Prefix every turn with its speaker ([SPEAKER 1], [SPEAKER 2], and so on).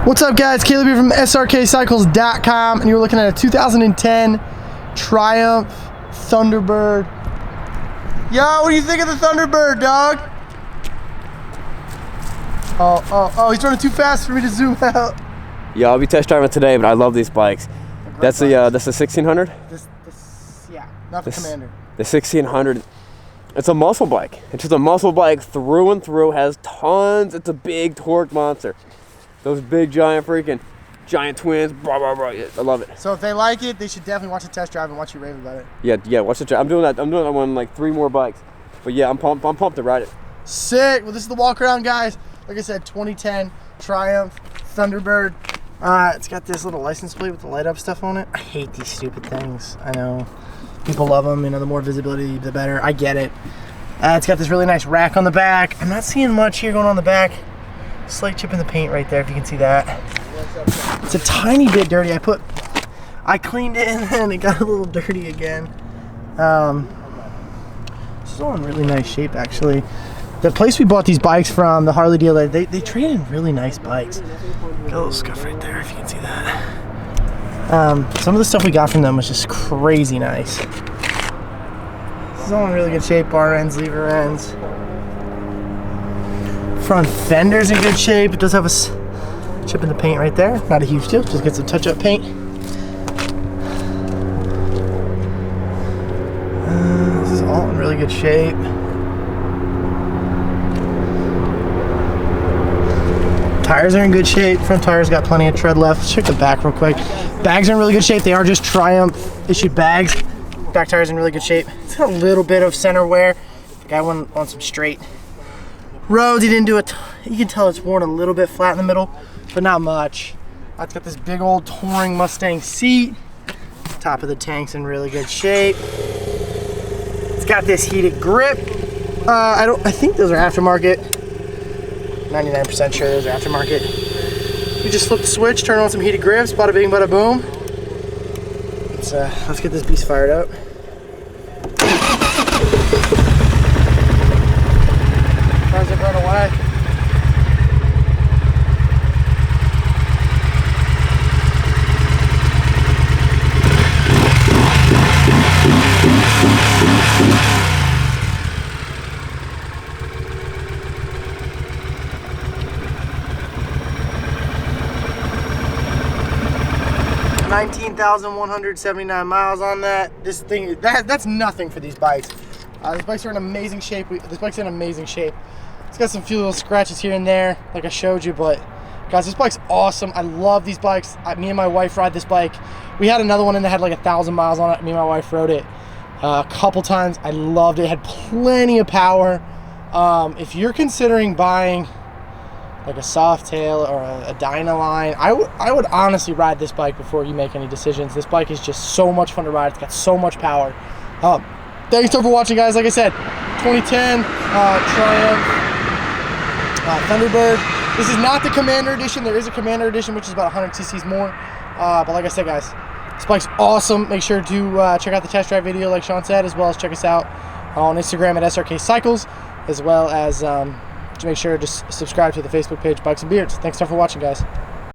[SPEAKER 1] What's up, guys? Caleb here from Srkcycles.com, and you're looking at a 2010 Triumph Thunderbird. Yo, what do you think of the Thunderbird, dog? Oh, he's running too fast for me to zoom out.
[SPEAKER 2] Yeah, I'll be test driving today, but I love these bikes. That's the 1600.
[SPEAKER 1] Yeah, not the Commander.
[SPEAKER 2] The 1600. It's a muscle bike. It's just a muscle bike through and through. Has tons. It's a big torque monster. Those big giant twins. Blah blah blah. Yeah, I love it.
[SPEAKER 1] So if they like it, they should definitely watch the test drive and watch you rave about it.
[SPEAKER 2] Yeah. Watch the. I'm doing that. I'm doing that on like 3 more bikes. But yeah, I'm pumped. I'm pumped to ride it.
[SPEAKER 1] Sick. Well, this is the Walkaround, guys. Like I said, 2010 Triumph Thunderbird. It's got this little license plate with the light up stuff on it. I hate these stupid things. I know people love them. You know, the more visibility, the better. I get it. It's got this really nice rack on the back. I'm not seeing much here going on the back. Slight chip in the paint right there, if you can see that. It's a tiny bit dirty. I cleaned it and then it got a little dirty again. This is all in really nice shape, actually. The place we bought these bikes from, the Harley dealer, they trade in really nice bikes. Got a little scuff right there, if you can see that. Some of the stuff we got from them was just crazy nice. This is all in really good shape. Bar ends, lever ends. Front fender's in good shape. It does have a chip in the paint right there. Not a huge deal, just get some touch-up paint. This is all in really good shape. Tires are in good shape. Front tires got plenty of tread left. Let's check the back real quick. Bags are in really good shape. They are just Triumph issued bags. Back tires in really good shape. It's got a little bit of center wear. The guy went on some straight roads. He didn't do it. You can tell it's worn a little bit flat in the middle, but not much. It's got this big old touring Mustang seat. Top of the tank's in really good shape. It's got this heated grip. I think those are aftermarket. 99% sure those are aftermarket. You just flip the switch, turn on some heated grips, bada bing, bada boom. Let's get this beast fired up. Cars have run away. $19,179 miles on that. This thing, that's nothing for these bikes. These bikes are in amazing shape. This bike's in amazing shape. It's got some few little scratches here and there, like I showed you, but guys, this bike's awesome. I love these bikes. Me and my wife ride this bike. We had another one in that had like 1,000 miles on it. Me and my wife rode it a couple times. I loved it. It had plenty of power. If you're considering buying like a Softail or a Dynaline, I would honestly ride this bike before you make any decisions. This bike is just so much fun to ride. It's got so much power. Thanks for watching, guys. Like I said, 2010 Triumph Thunderbird. This is not the Commander Edition. There is a Commander Edition, which is about 100 cc's more. But like I said, guys, this bike's awesome. Make sure to check out the test drive video, like Sean said, as well as check us out on Instagram at Srkcycles, as well as make sure to just subscribe to the Facebook page, Bikes and Beards. Thanks for watching, guys.